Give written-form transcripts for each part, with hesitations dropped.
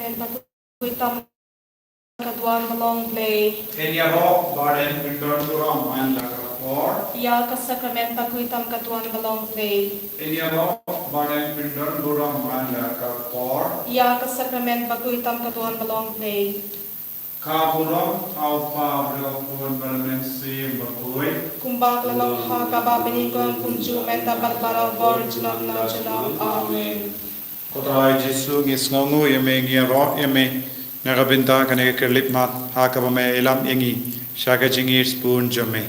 sakrament pakuitam katuan balong play. Enya ro baden pindon turam an lakapor. Ya ka sakrament pakuitam katuan balong play. Enya ro baden pindon turam an lakapor. Ya ka sakrament pakuitam katuan balong play. Kaburam au pa berokun bermen sim berkui. Kumbak lalong ha kababinikon kunju menta balbara bor junam na junam. Amen. Kodai Jesu ngis ngongu yeme ngia ro yeme nagabinta kane kerlip mat hakabame ilam yengi shaga jingir spoon jome.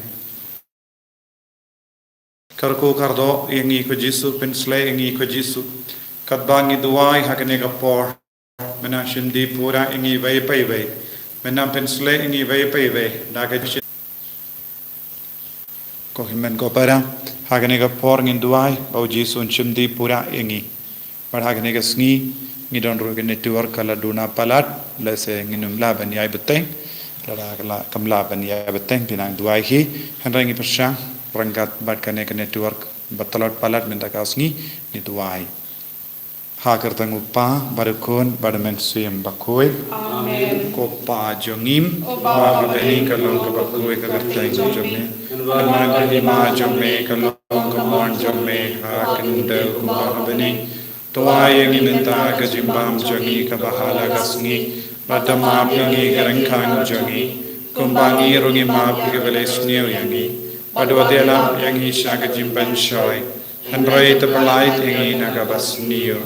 Karko kardo yengi ko Jesu pensle yengi ko Jesu kadbangi duai hakane kapor mena shindi pura yengi vai pai vai mena pensle yengi vai pai vai daga ko himen ko para hakane kapor ngin duai bau Jesu shindi pura yengi padhagane ga sngi ngidon ro network kala duna palat lase nginum la ban yai beteng la kamla ban yai beteng pinang duai hi hanrangi persang rangkat bat kane ke network batalot palat minta ka sngi ni duai ha kertang upa barukun badamen suyem bakoi Amen. ko pa jongim ba bani kalong ka bakoi ka kertang jome man ni ma jome kalong ka mon jome ha kinde ko ba bani Tuai yang minta kejimbam jangi kebahala kasngi, pada maaf yangi kerengkang jangi, kumbangi rungi maaf kebeles niu yangi, pada wadialam yangi sya kejimban shoy, hendrai terpelait yangi nagabas niu,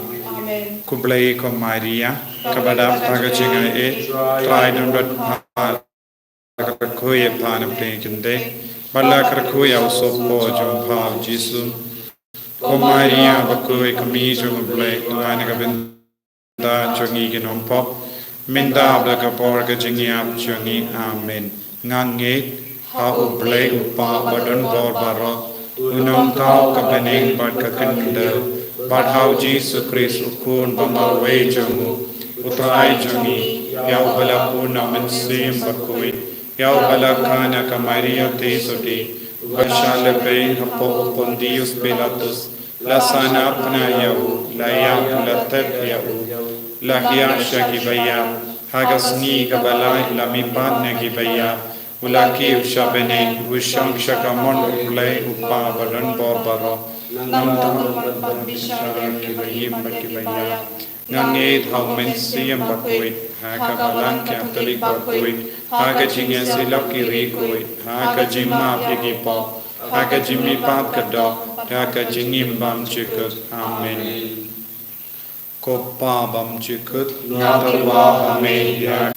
kumplei komaria, kepada pagajingai try number kerkuy panam tengkende, bala kerkuy ausopo jompa Jesu. Komaria bakoi kami jong blai tuan ka benda jongi genom pop minda bla ka por ka jingi ap jongi amen ngange ha u blai upa badon bor baro unom tau ka beneng bad ka kende bad hau Jesus Christ ukun bamba we jongu utrai jongi yau bala puna men sim bakoi yau bala kana ka Maria te soti Vashale pe hapo pondius Pilatus la sana apna yau la yau la tep yau la hiasha kibaya hagasni kabala la mipat ne kibaya ulaki ushabene ushang shakamon uplay upa badan borbaro namtam badan bishara kibayim bakibaya ngange thaumen siyam bakoi hakabalan kyaptalik bakoi Hagajinga silap kiri koi, hagajima pigi pop, hagajimi pap kadok, hagajingim bam chikut, amen. Kopa bam chikut, natarwa amen.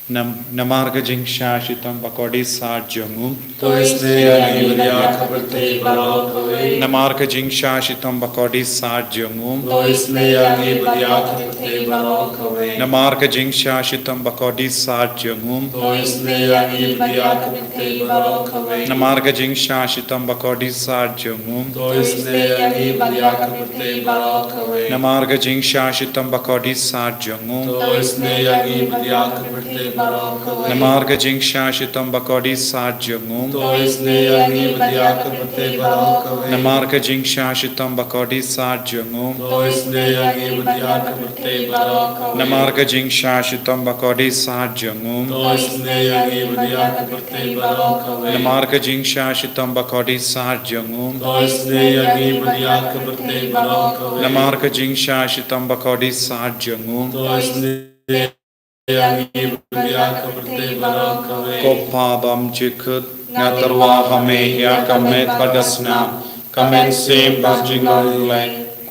Namarga jing shashitam bakodi sat jangum. To isne anivya khabarte balo kave. Namarga jing shashitam bakodi sat jangum. To isne anivya khabarte balo kave. Namarga jing shashitam bakodi sat jangum. To isne anivya khabarte balo kave. Namarga jing shashitam bakodi sat jangum. To isne anivya khabarte balo kave. Namarga jing shashitam bakodi sat jangum. To isne anivya khabarte Namarga jing shashitam bakodi sat jangum. To isne anivya khabarte balo kave. Namarga jing shashitam bakodi sat jangum. To isne anivya khabarte balo kave. Namarga jing shashitam bakodi sat jangum. To isne anivya khabarte balo kave. Namarga jing shashitam bakodi sat jangum. To isne anivya khabarte balo kave. Namarga jing shashitam bakodi sat jangum. To isne anivya khabarte balo kave. Kopa bam chikut natarwa hame ya kamet padasna kamen sem bajingal le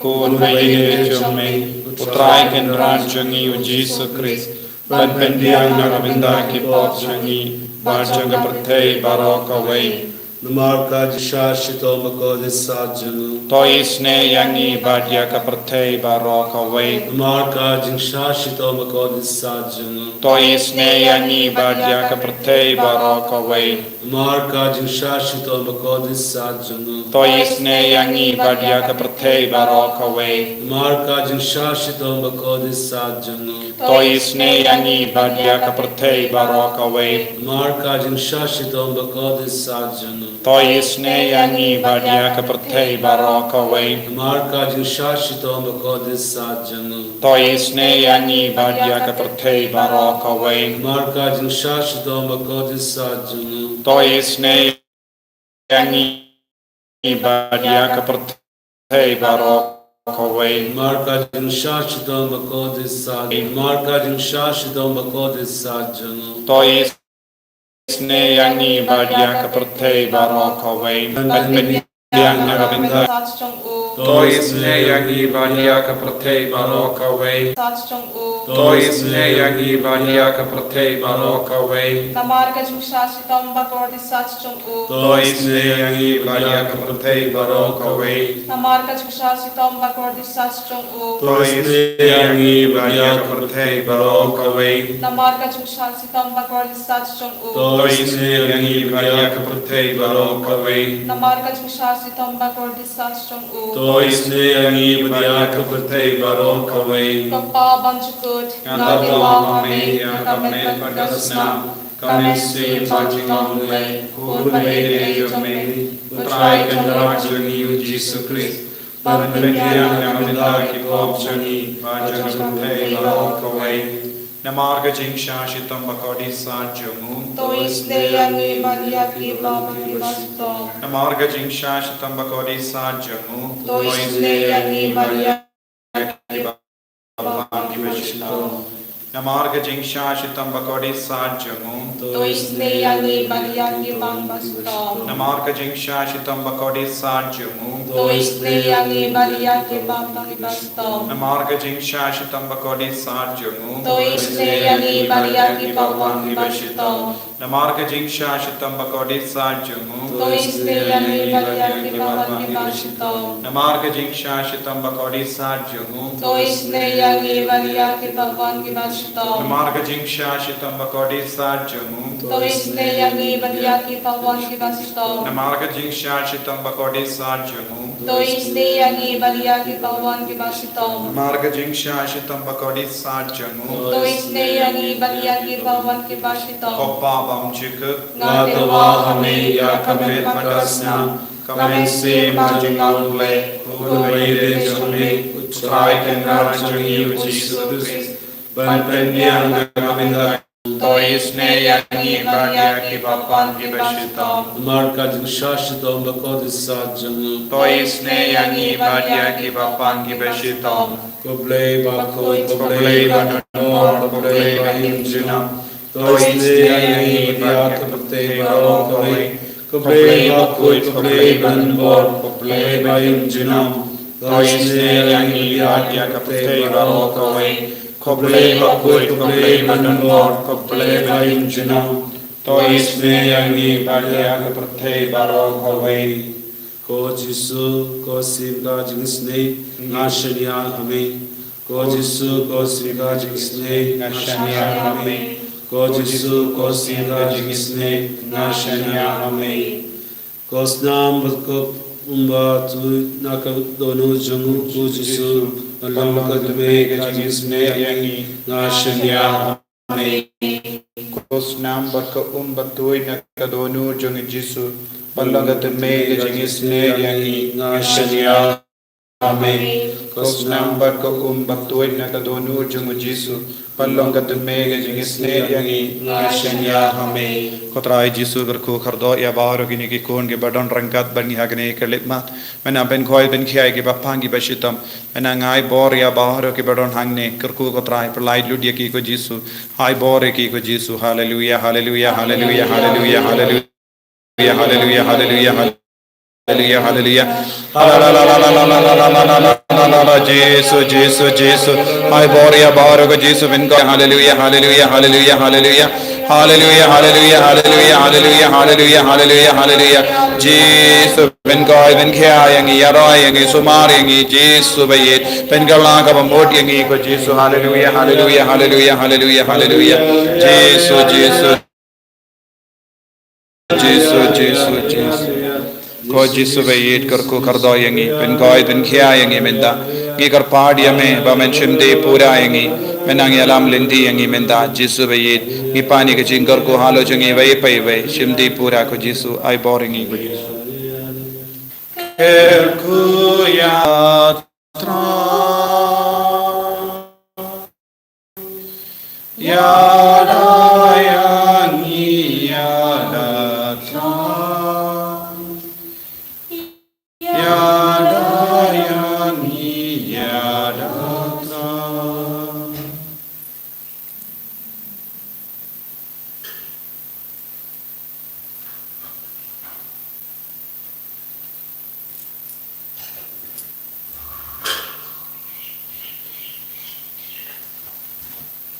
kun veine chome utrai kendran changi u Jesus Christ ban pendiang nagavinda ki pop changi barjanga prathei baraka wei Namarka jishashito makodi sajjanu. to isne yangi badya ka prathei baraka wei Namarka jishashito makodi sajjanu. to isne yangi badya ka prathei baraka wei Namarka jishashito makodi sajjanu. to isne yangi badya ka prathei baraka wei Namarka jishashito makodi sajjanu. to isne yangi badya ka prathei baraka wei Namarka jishashito makodi sajjanu. to isne yangi badia ka prathei baraka way Marka Jinshashito Bakodis Sajanu. to isne yangi badia ka prathei baraka way Marka Jinshashito Bakodis Sajanu. to isne yangi badia ka prathei baraka way Marka Jinshashito Bakodis Sajanu. Marka Jinshashito Bakodis Sajanu. to isne yangi badia ka prathei baraka way yang nagavinda to isne yangi badia ka prathei baraka way to isne yangi badia ka prathei baraka way Namarga Jushashitam Bakodi Sachung U. to isne yangi badia ka prathei baraka way Namarga Jushashitam Bakodi Sachung U. to isne yangi badia ka prathei baraka way Namarga Jushashitam Bakodi Sachung U. to isne yangi badia ka prathei baraka way Namarga Jushashitam Bakodi Sachung U. To isne yangi badia ka prathei baraka way. Kapa Banchukut, Nadiwa Hame, Nakamet Pagasna, Kamesi Banchikam Lay, Kurmay Jomay, Utrai Kandarajani, Jesus Christ, Panpinyan Namadaki Popjani, Pajanutay baraka way. Namarga jingsha shitam bakodi sajamu To isne yangi Maria ki Baba ki Basto. Namarga jingsha shitam bakodi sajamu To isne yangi Maria ki Baba ki Basto Namarga jingsha shitam bakodi sajamu To isne yangi Maria ki Baba Basto. Namarga jingsha shitam bakodi sajamu To isne yangi Maria ki Baba ki Basto. Namarga jingsha shitam bakodi sajamu To isne yangi Maria ki Baba ki Basto. Namarga jingsha shitam bakodi sajamu To isne yangi Maria ki Baba ki Basto. Namarga jingsha shitam bakodi sajamu To isne yangi Maria ki Baba ki Basto. Namarga jingsha shitam bakodi sajamu To isne yangi Maria ki Baba ki Basto. Namarga jingsha shitam bakodi sajamu To isne yangi Maria ki Baba ki Basto. Namarga jingsha shitam bakodi sajamu To isne yangi Maria ki Baba ki Basto. Koppa bamchik Natawa Hame Yakamet Pagasna. Kamensi Majingamle. Kurmay Jomay. Utrai Kandarajani, Jesus Christ. Panpinyan Namadaki. To isne yangi badia ki Baba ki Basto Marka Jinshashito Bakodis Sajanu. To isne yangi badia ki Baba ki Basto Koblei Bakoi, Koblei Koblei Banor, Koblei Bahimjina. To isne yangi badia ka prathei baraka way. Koblei Bakoi, Koblei Banor, Koblei Bahimjina. To isne yangi badia ka prathei baraka way. Koblei Bakoi, Koblei Banor, Koblei Bahimjina. To isne yangi badia ka prathei baraka way. Ko Jisu, ko Sivka Jingsne, Nashanya Hame. Ko Jisu, ko Sivka Jingsne, Nashanya Hame. Ko Jisu, ko Sivka Jingsne, Nashanya Hame. Ko Snam Bakop Umba Tu Naka Dono Jungu Ko Jisu, Allah Kadme Jingsne Yangi, Nashanya Hame. Kosnam baka batui nakadonu jung jisu Palangat me jingisne yangi Nashanya Hame. Kosnam baka batui nakadonu jung jisu Palangat me jingisne yangi Nashanya Hame. Kotrai jisu berku khardo ya baru gini ki kon ke badon rangkat bani hagne kelitma mena ben khoi ben khiai ke bapangi bashitam mena ngai bor ya baru ke badon hangne kerku kotrai perlai ludia ki ko jisu hai bor ki ko jisu hallelujah hallelujah hallelujah hallelujah hallelujah hallelujah hallelujah hallelujah hallelujah hallelujah Jesus Jesus Jesus hai bor ya baru ko jisu ben ko hallelujah hallelujah hallelujah hallelujah Hallelujah, hallelujah, hallelujah, hallelujah, hallelujah, hallelujah, hallelujah. Jesus, ben koi, ben kia yangi, yaroi yangi, sumar yangi, Jesus bayit, ben galang ka bambot yangi ko Jesus, hallelujah, hallelujah, hallelujah, hallelujah, hallelujah. Jesus, Jesus, Jesus, Jesus, Jesus. Ko Jesus bayit karko kardo yangi, ben koi, ben kia yangi menda. Gi kar paad yame, ba men shimde pura yangi. menang yalam lindi yangi menda Jesu bayit ngipani ke jingkor ko halo jungi way pay way shimdi pura ko Jesu ay boringi ko Jesu Kerku yatra Yada yangi yada tra Yada yangi yada tra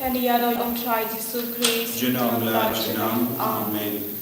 And the other ông trai Jesus Christ. Junam la junam. Amen.